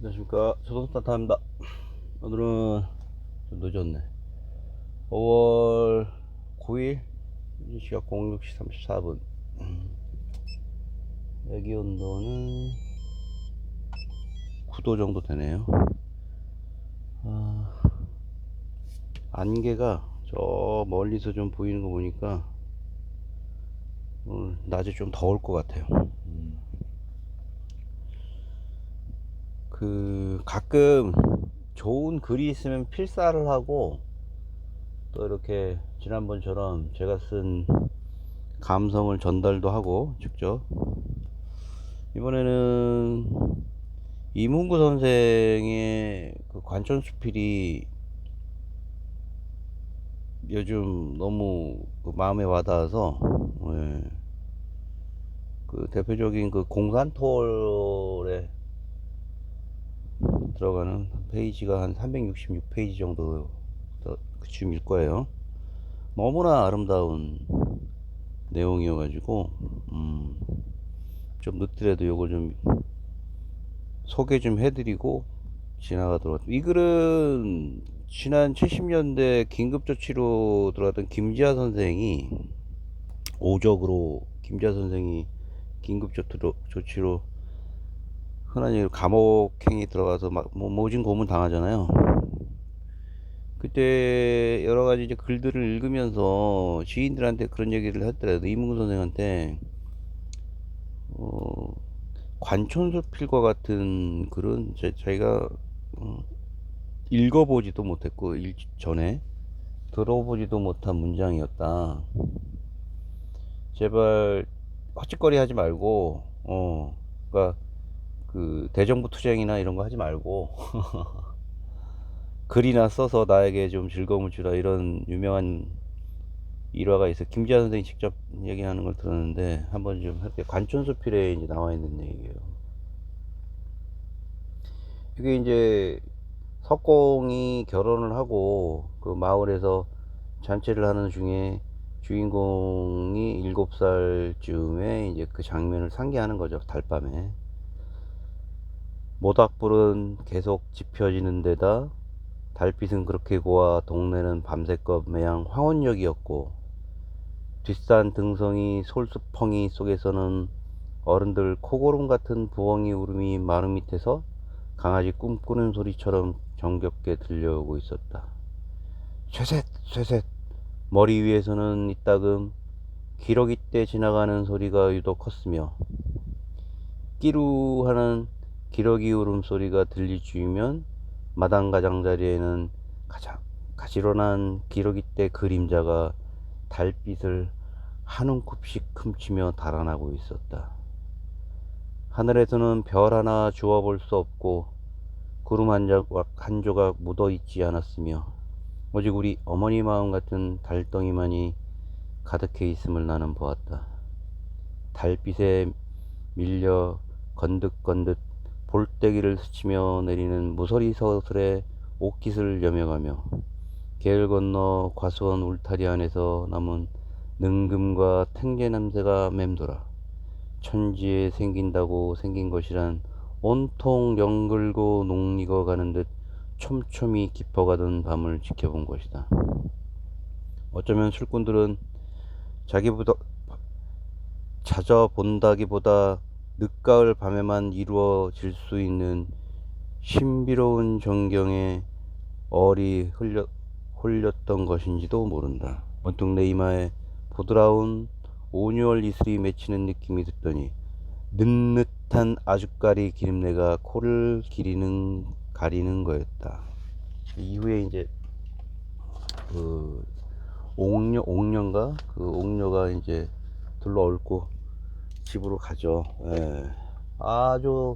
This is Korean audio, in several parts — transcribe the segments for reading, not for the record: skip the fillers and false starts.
안녕하십니까. 조선스타타입니다. 오늘은 좀 늦었네. 5월 9일 시각 06시 34분. 여기 온도는 9도 정도 되네요. 안개가 저 멀리서 좀 보이는 거 보니까 오늘 낮에 좀 더울 것 같아요. 가끔 좋은 글이 있으면 필사를 하고, 또 이렇게 지난번처럼 제가 쓴 감성을 전달도 하고 직접. 이번에는 이문구 선생의 그 관촌수필이 요즘 너무 그 마음에 와닿아서, 예, 그 대표적인 그 공산토월에 들어가는 페이지가 한 366페이지 정도 그쯤일 거예요. 너무나 아름다운 내용이어가지고 좀 늦더라도 요걸 좀 소개 좀 해드리고 지나가도록. 이 글은 지난 70년대 긴급조치로 들어갔던 김지하 선생이, 오적으로 김지하 선생이 긴급조치로 흔한 얘기로 감옥행이 들어가서 막 모진 고문 당하잖아요. 그때 여러 가지 이제 글들을 읽으면서 지인들한테 그런 얘기를 했더라도, 이문근 선생한테 관촌수필과 같은 글은 자기가 읽어보지도 못했고 전에 들어보지도 못한 문장이었다. 제발 헛짓거리 하지 말고, 그러니까 그 대정부 투쟁이나 이런 거 하지 말고 글이나 써서 나에게 좀 즐거움을 주라, 이런 유명한 일화가 있어. 김지하 선생이 직접 얘기하는 걸 들었는데 한번 좀 할게요. 관촌수필에 이제 나와 있는 얘기예요. 이게 이제 석공이 결혼을 하고 그 마을에서 잔치를 하는 중에 주인공이 7살쯤에 이제 그 장면을 상기하는 거죠. 달밤에 모닥불은 계속 지펴지는 데다 달빛은 그렇게 고와 동네는 밤새껏 매양 황혼역이었고, 뒷산 등성이 솔수펑이 속에서는 어른들 코고름 같은 부엉이 울음이 마루 밑에서 강아지 꿈꾸는 소리처럼 정겹게 들려오고 있었다. 쇠셋 쇠셋. 머리 위에서는 이따금 기러기 때 지나가는 소리가 유독 컸으며, 끼루 하는 기러기 울음소리가 들리주면 마당 가장자리에는 가지런한 기러기 때 그림자가 달빛을 한 움큼씩 훔치며 달아나고 있었다. 하늘에서는 별 하나 주워볼 수 없고 구름 한 조각 묻어 있지 않았으며, 오직 우리 어머니 마음 같은 달덩이만이 가득해 있음을 나는 보았다. 달빛에 밀려 건득건득 볼때기를 스치며 내리는 무서리 서슬의 옷깃을 여며가며, 계를 건너 과수원 울타리 안에서 남은 능금과 탱재 냄새가 맴돌아 천지에 생긴다고 생긴 것이란 온통 영글고 녹익어 가는 듯 촘촘히 깊어가던 밤을 지켜본 것이다. 어쩌면 술꾼들은 자기보다 찾아본다기보다 늦가을 밤에만 이루어질 수 있는 신비로운 전경에 얼이 홀렸던 것인지도 모른다. 문득 내 이마에 부드러운 온유월 이슬이 맺히는 느낌이 들더니 밋밋한 아주까리 기름내가 코를 가리는 거였다. 이후에 이제 그 옥녀인가? 그 옥녀가 이제 둘러 얽고 집으로 가죠. 예. 아주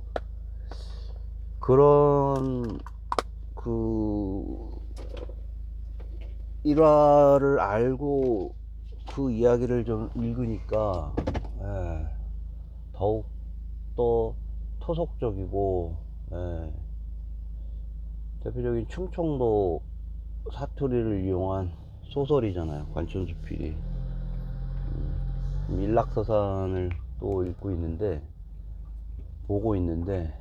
그런 그 일화를 알고 그 이야기를 좀 읽으니까, 예, 더욱 또 토속적이고, 예, 대표적인 충청도 사투리를 이용한 소설이잖아요, 관촌수필이. 일락서산을 또 보고 있는데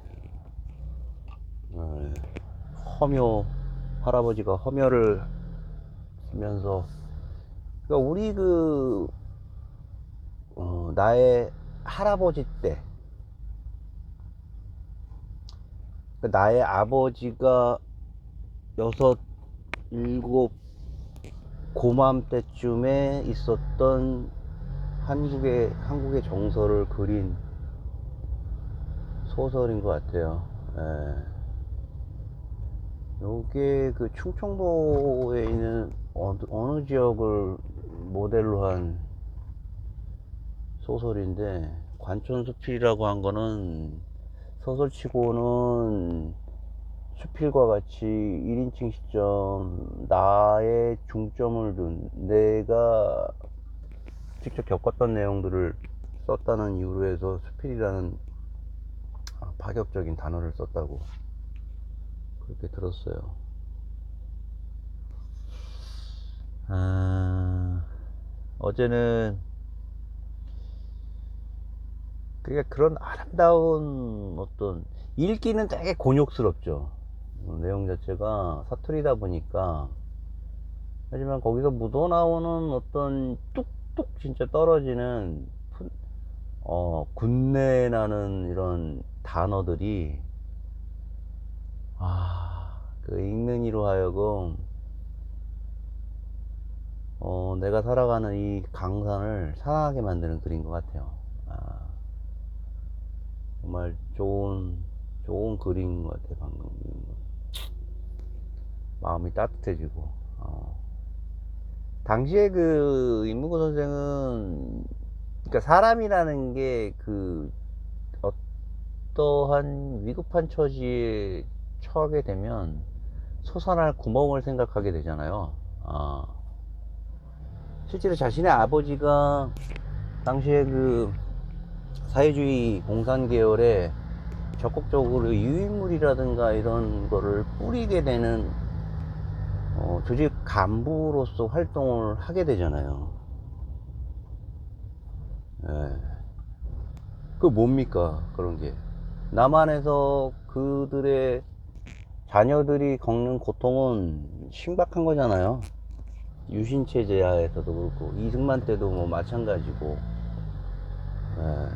허묘, 할아버지가 허묘를 쓰면서, 그러니까 우리 나의 할아버지 때, 그러니까 나의 아버지가 여섯, 일곱, 고맘때쯤에 있었던 한국의 정서를 그린 소설인 것 같아요. 예. 요게 그 충청도에 있는 어느 지역을 모델로 한 소설인데, 관촌수필이라고 한 거는 소설치고는 수필과 같이 1인칭 시점, 나의 중점을 둔, 내가 직접 겪었던 내용들을 썼다는 이유로 해서 수필이라는 파격적인 단어를 썼다고 그렇게 들었어요. 어제는 그런 아름다운 어떤, 읽기는 되게 곤욕스럽죠. 내용 자체가 사투리다 보니까. 하지만 거기서 묻어나오는 어떤 뚝뚝 진짜 떨어지는 군내 나는 이런 단어들이, 그 읽는 이로 하여금 내가 살아가는 이 강산을 사랑하게 만드는 글인 것 같아요. 정말 좋은 글인 것 같아요. 방금 마음이 따뜻해지고. 당시에 그 임무구 선생은, 그러니까 사람이라는 게 어떠한 위급한 처지에 처하게 되면 솟아날 구멍을 생각하게 되잖아요. 실제로 자신의 아버지가 당시에 그 사회주의 공산 계열에 적극적으로 유인물이라든가 이런 거를 뿌리게 되는 조직 간부로서 활동을 하게 되잖아요. 예. 그 뭡니까 그런 게. 남한에서 그들의 자녀들이 겪는 고통은 신박한 거잖아요. 유신체제 하에서도 그렇고, 이승만 때도 뭐 마찬가지고. 예.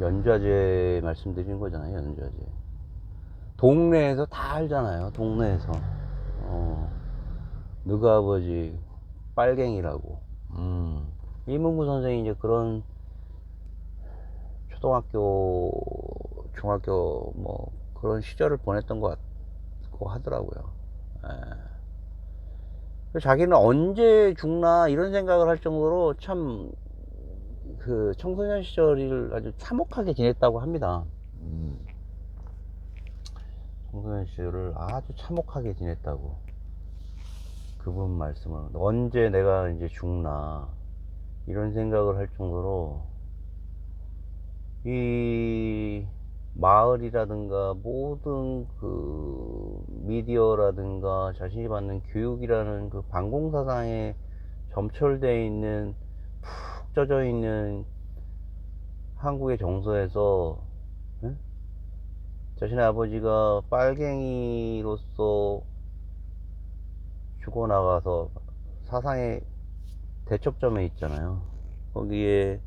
연좌제 말씀드린 거잖아요. 연좌제. 동네에서 다 알잖아요. 동네에서 너그 아버지 빨갱이라고. 이문구 선생이 이제 그런 초등학교, 중학교 뭐 그런 시절을 보냈던 것 같고 하더라고요. 자기는 언제 죽나 이런 생각을 할 정도로 참 그 청소년 시절을 아주 참혹하게 지냈다고 합니다. 청소년 시절을 아주 참혹하게 지냈다고. 그분 말씀은 언제 내가 이제 죽나 이런 생각을 할 정도로, 이 마을이라든가 모든 그 미디어라든가 자신이 받는 교육이라는 그 반공사상에 점철되어 있는, 푹 젖어 있는 한국의 정서에서, 응? 자신의 아버지가 빨갱이로서 죽어나가서 사상의 대척점에 있잖아요. 거기에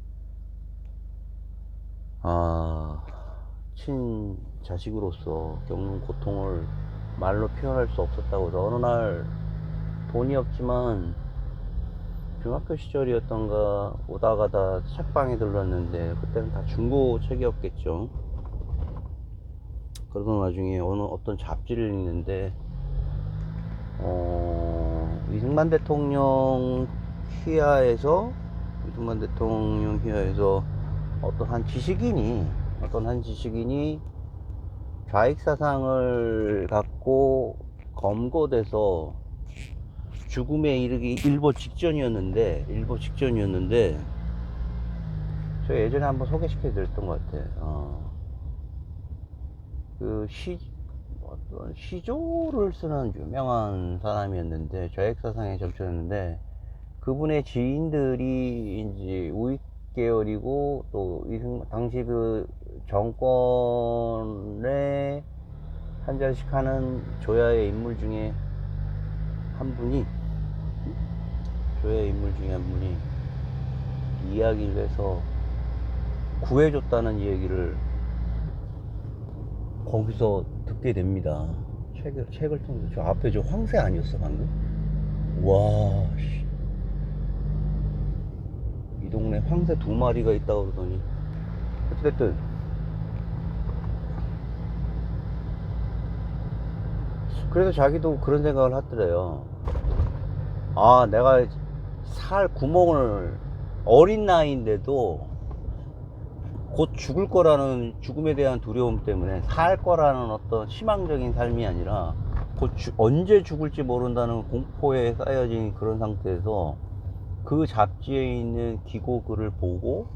친자식으로서 겪는 고통을 말로 표현할 수 없었다고 해서, 어느 날 돈이 없지만 중학교 시절이었던가 오다 가다 책방에 들렀는데, 그때는 다 중고책이었겠죠. 그러던 와중에 어떤 잡지를 읽는데 이승만 대통령 휘하에서 어떤 한 지식인이 좌익 사상을 갖고 검거돼서 죽음에 이르기 일보 직전이었는데, 저 예전에 한번 소개시켜 드렸던 것 같아. 어떤 시조를 쓰는 유명한 사람이었는데, 좌익 사상에 점쳤는데, 그분의 지인들이 이제 우익 계열이고, 또 당시 그 정권의 한 잔씩 하는 조야의 인물 중에 한 분이, 조야의 인물 중에 한 분이 이야기를 해서 구해줬다는 얘기를 거기서 듣게 됩니다. 책을 통해서. 저 앞에 저 황새 아니었어 방금? 와, 씨. 이 동네 황새 2마리가 있다고 그러더니, 어쨌든 그래서 자기도 그런 생각을 하더래요. 아, 내가 살 구멍을, 어린 나이인데도 곧 죽을 거라는, 죽음에 대한 두려움 때문에 살 거라는 어떤 희망적인 삶이 아니라 언제 죽을지 모른다는 공포에 쌓여진 그런 상태에서 그 잡지에 있는 기고글을 보고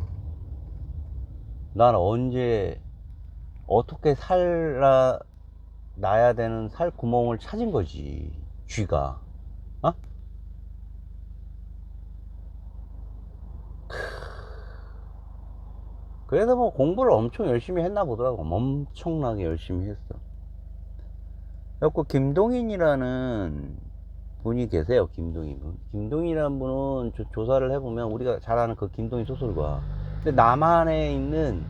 난 언제 어떻게 살아 나야 되는 살 구멍을 찾은 거지, 쥐가. 어? 그래서 뭐 공부를 엄청 열심히 했나 보더라고. 엄청나게 열심히 했어. 그래갖고 김동인이라는 분이 계세요. 김동인이라는 분은 조사를 해보면 우리가 잘 아는 그 김동인 소설가. 근데 남한에 있는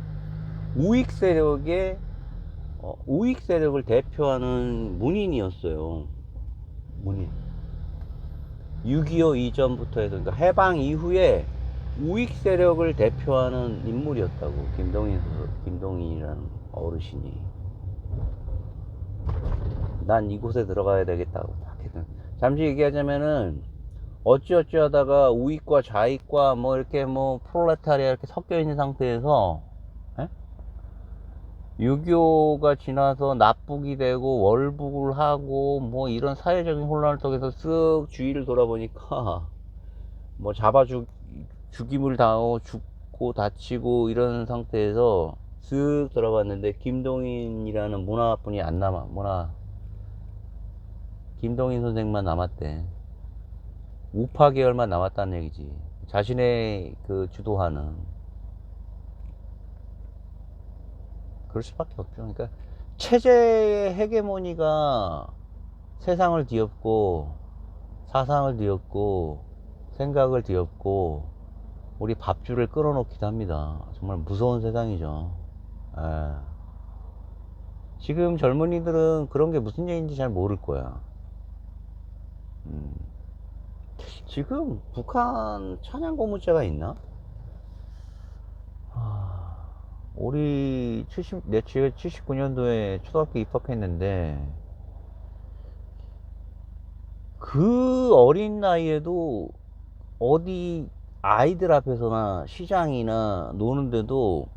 우익 세력의 우익 세력을 대표하는 문인이었어요. 문인. 6.25 이전부터 해서, 그러니까 해방 이후에 우익 세력을 대표하는 인물이었다고, 김동인이라는 어르신이. 난 이곳에 들어가야 되겠다고 딱 했던. 잠시 얘기하자면은, 어찌어찌 하다가 우익과 좌익과 뭐 이렇게 뭐 프롤레타리아 이렇게 섞여 있는 상태에서 6.25가 지나서 납북이 되고 월북을 하고 뭐 이런 사회적인 혼란을 통해서 쓱 주위를 돌아보니까 뭐 죽임을 당하고 죽고 다치고 이런 상태에서 쓱 돌아봤는데 김동인이라는 문화분이 안 남아. 김동인 선생만 남았대. 우파 계열만 남았다는 얘기지. 자신의 그 주도하는. 그럴 수밖에 없죠. 그러니까 체제의 헤게모니가 세상을 뒤엎고 사상을 뒤엎고 생각을 뒤엎고 우리 밥줄을 끌어놓기도 합니다. 정말 무서운 세상이죠. 에. 지금 젊은이들은 그런 게 무슨 얘기인지 잘 모를 거야. 지금 북한 찬양 고무죄가 있나? 우리 제가 79년도에 초등학교 입학했는데 그 어린 나이에도 어디 아이들 앞에서나 시장이나 노는데도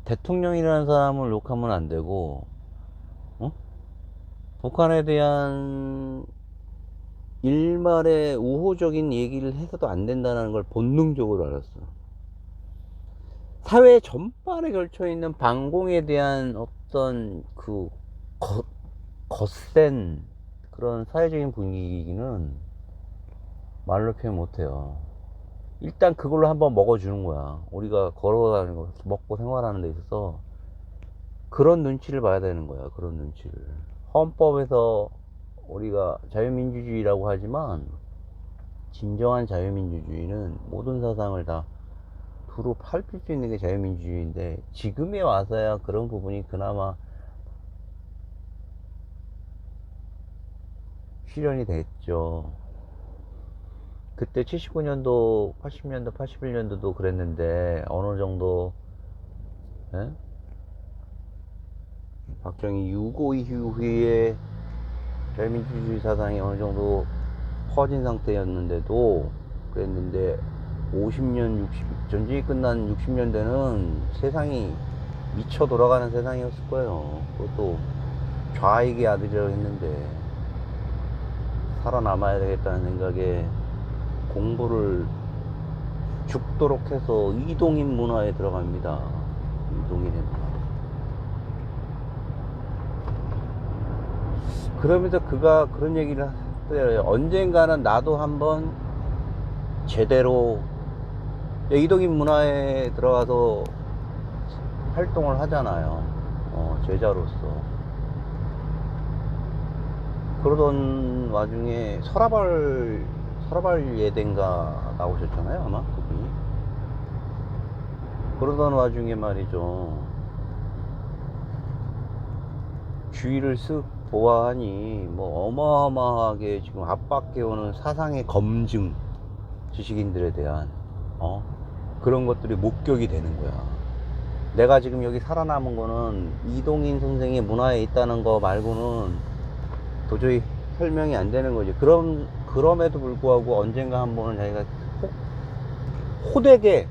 대통령이라는 사람을 욕하면 안 되고, 북한에 대한 일말의 우호적인 얘기를 해서도 안 된다는 걸 본능적으로 알았어. 사회 전반에 걸쳐 있는 반공에 대한 어떤 그 거센 그런 사회적인 분위기는 말로 표현 못해요. 일단 그걸로 한번 먹어주는 거야. 우리가 걸어다니고 먹고 생활하는 데 있어서 그런 눈치를 봐야 되는 거야. 그런 눈치를. 헌법에서 우리가 자유민주주의라고 하지만 진정한 자유민주주의는 모든 사상을 다 두루 밟힐 수 있는 게 자유민주주의인데, 지금에 와서야 그런 부분이 그나마 실현이 됐죠. 그때 79년도, 80년도, 81년도도 그랬는데 어느 정도 박정희 6.5 이후에 자유민주주의 사상이 어느 정도 퍼진 상태였는데도 그랬는데 50년, 전쟁이 끝난 60년대는 세상이 미쳐 돌아가는 세상이었을 거예요. 그것도 좌익의 아들이라고 했는데 살아남아야 되겠다는 생각에 공부를 죽도록 해서 이동인 문화에 들어갑니다. 이동인의 문화. 그러면서 그가 그런 얘기를 하더래요. 언젠가는 나도 한번 제대로 이동인 문화에 들어가서 활동을 하잖아요. 제자로서. 그러던 와중에 서라발 예대인가 나오셨잖아요, 아마 그분이. 그러던 와중에 말이죠, 주위를 쓱 보아하니 뭐 어마어마하게 지금 압박해오는 사상의 검증, 지식인들에 대한 그런 것들이 목격이 되는 거야. 내가 지금 여기 살아남은 거는 이동인 선생의 문화에 있다는 거 말고는 도저히 설명이 안 되는 거지. 그럼에도 불구하고 언젠가 한 번은 자기가 호되게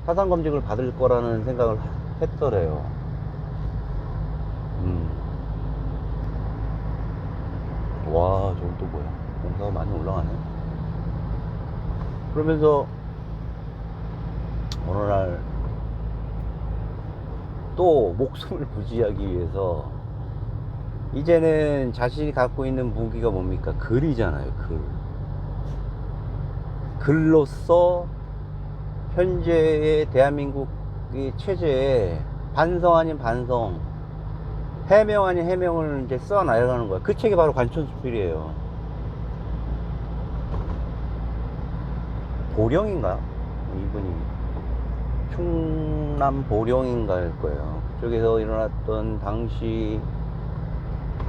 사상 검증을 받을 거라는 생각을 했더래요. 와, 저건 또 뭐야? 공사가 많이 올라가네. 그러면서 어느 날 또 목숨을 부지하기 위해서 이제는 자신이 갖고 있는 무기가 뭡니까? 글이잖아요. 글로써 현재의 대한민국의 체제에 반성 아닌 반성, 해명 아닌 해명을 이제 써 나가는 거야. 그 책이 바로 관천수필이에요. 보령인가? 이분이 충남 보령인가일 거예요. 그쪽에서 일어났던 당시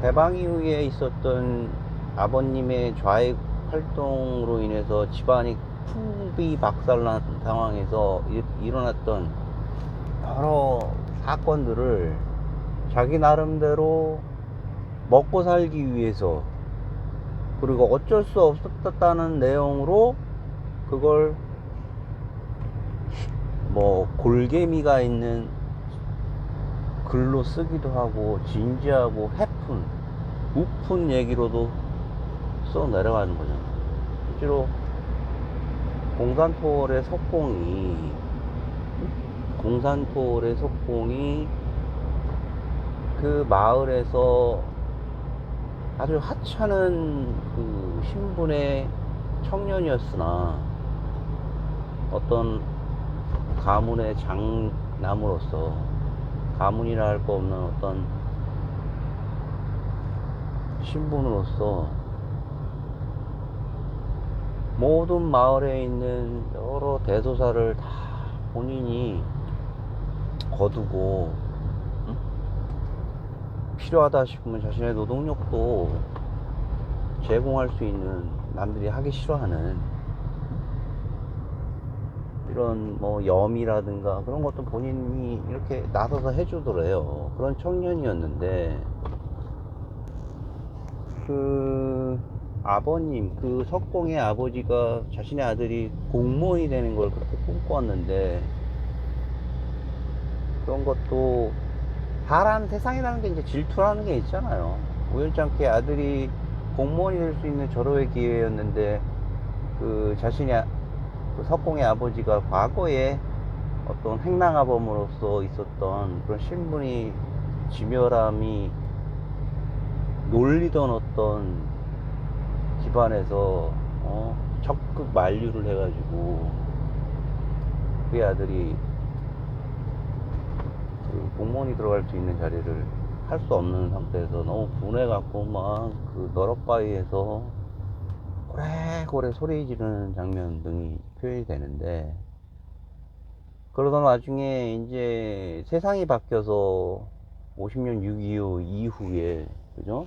해방 이후에 있었던 아버님의 좌익 활동으로 인해서 집안이 풍비박살난 상황에서 일어났던 여러 사건들을 자기 나름대로 먹고 살기 위해서, 그리고 어쩔 수 없었다는 내용으로 그걸 뭐 골개미가 있는 글로 쓰기도 하고 진지하고 해픈 우픈 얘기로도 써 내려가는 거잖아. 실제로 공산토월의 석봉이 그 마을에서 아주 하찮은 그 신분의 청년이었으나 어떤 가문의 장남으로서, 가문이라 할 거 없는 어떤 신분으로서 모든 마을에 있는 여러 대소사를 다 본인이 거두고 필요하다 싶으면 자신의 노동력도 제공할 수 있는, 남들이 하기 싫어하는 이런 뭐 염이라든가 그런 것도 본인이 이렇게 나서서 해주더래요. 그런 청년이었는데 그 아버님, 그 석봉의 아버지가 자신의 아들이 공무원이 되는 걸 그렇게 꿈꿔왔는데, 그런 것도 사람, 세상이라는 게 이제 질투라는 게 있잖아요. 우연찮게 아들이 공무원이 될 수 있는 절호의 기회였는데 그 자신이 그 석공의 아버지가 과거에 어떤 행랑아범으로서 있었던 그런 신분이, 지멸함이 놀리던 어떤 집안에서 적극 만류를 해가지고 그의 아들이 그 공무원이 들어갈 수 있는 자리를 할 수 없는 상태에서 너무 분해갖고 막 그 너럭바위에서 고래고래 소리 지르는 장면 등이 표현이 되는데, 그러던 와중에 이제 세상이 바뀌어서 50년 6.25 이후에, 그죠?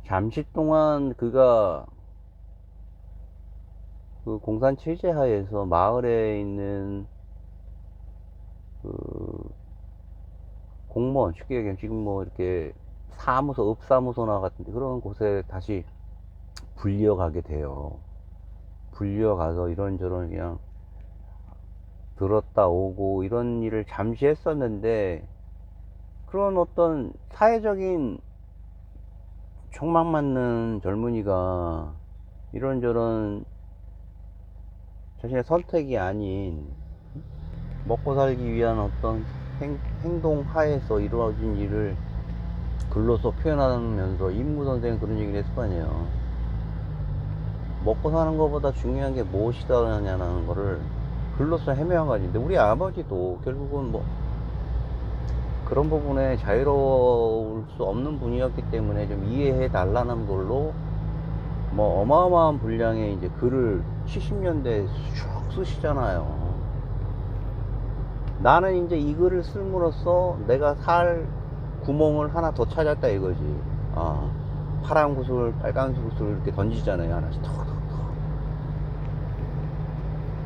잠시 동안 그가 그 공산 체제 하에서 마을에 있는 그 공무원, 쉽게 얘기하면 지금 뭐 이렇게 사무소, 읍사무소나 같은데 그런 곳에 다시 불려가게 돼요. 불려가서 이런저런 그냥 들었다 오고 이런 일을 잠시 했었는데, 그런 어떤 사회적인 촉막 맞는 젊은이가 이런저런 자신의 선택이 아닌 먹고 살기 위한 어떤 행동 하에서 이루어진 일을 글로써 표현하면서, 임무 선생은 그런 얘기를 했을 거 아니에요. 먹고 사는 것보다 중요한 게 무엇이다냐는 거를 글로써 해명한 거지. 근데 우리 아버지도 결국은 뭐 그런 부분에 자유로울 수 없는 분이었기 때문에 좀 이해해 달라는 걸로 뭐 어마어마한 분량의 이제 글을 70년대에 쭉 쓰시잖아요. 나는 이제 이 글을 쓸므로써 내가 살 구멍을 하나 더 찾았다 이거지. 아, 파란 구슬, 빨간 구슬 이렇게 던지잖아요. 하나씩 턱턱턱.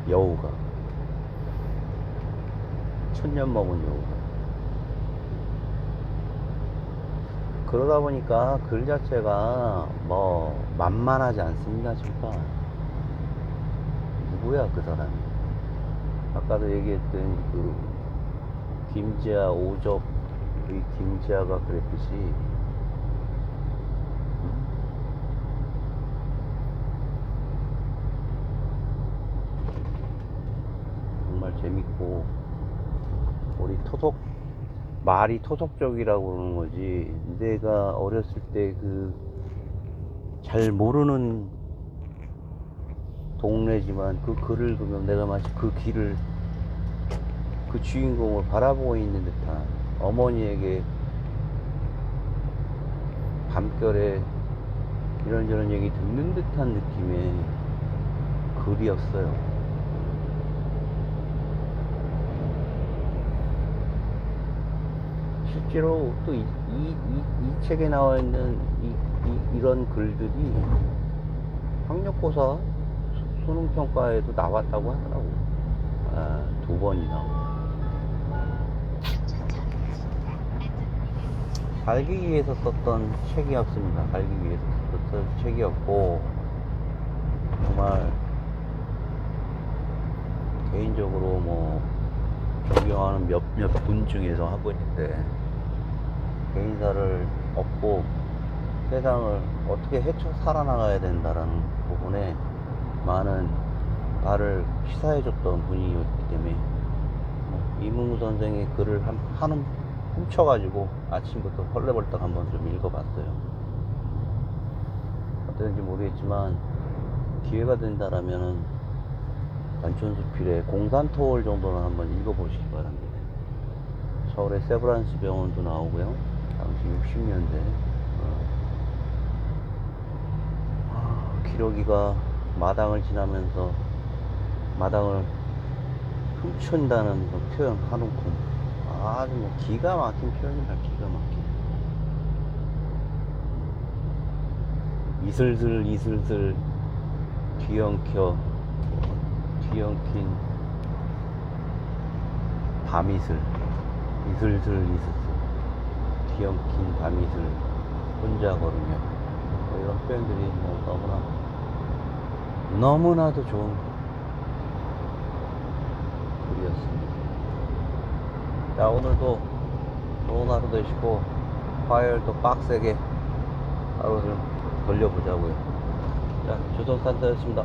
여우가. 천년 먹은 여우가. 그러다 보니까 글 자체가 뭐 만만하지 않습니다, 진짜. 누구야, 그 사람이? 아까도 얘기했던 그 김지아 오적의 김지아가 그랬듯이 정말 재밌고 우리 말이 토속적이라고 그러는 거지. 내가 어렸을 때 그 잘 모르는 동네지만 그 글을 보면 내가 마치 그 길을 그 주인공을 바라보고 있는 듯한 어머니에게 밤결에 이런저런 얘기 듣는 듯한 느낌의 글이었어요. 실제로 또 이 책에 나와 있는 이런 글들이 학력고사 수능평가에도 나왔다고 하더라고. 아, 2번이나. 갈기 위해서 썼던 책이었습니다. 갈기 위해서 썼던 책이었고, 정말 개인적으로 뭐 존경하는 몇몇 분 중에서 한 분인데, 개인사를 얻고 세상을 어떻게 헤쳐 살아나가야 된다라는 부분에 많은 나를 시사해줬던 분이었기 때문에 이문구 선생의 글을 한음 훔쳐가지고 아침부터 헐레벌떡 한번 좀 읽어봤어요. 어땠는지 모르겠지만 기회가 된다라면은 단촌수필의 공산토월 정도는 한번 읽어보시기 바랍니다. 서울의 세브란스 병원도 나오고요. 당시 60년대 기러기가 마당을 지나면서 마당을 훔친다는 그 표현 한움큼 아주 뭐 기가 막힌 표현이다. 기가 막힌. 이슬슬 뒤엉킨 밤이슬 이슬슬 뒤엉킨 밤이슬 혼자 걸으며 뭐 이런 표현들이 뭐 너무나도 좋은 글이었습니다. 자, 오늘도 좋은 하루 되시고 화요일도 빡세게 하루를 돌려보자고요. 자, 조정산타였습니다.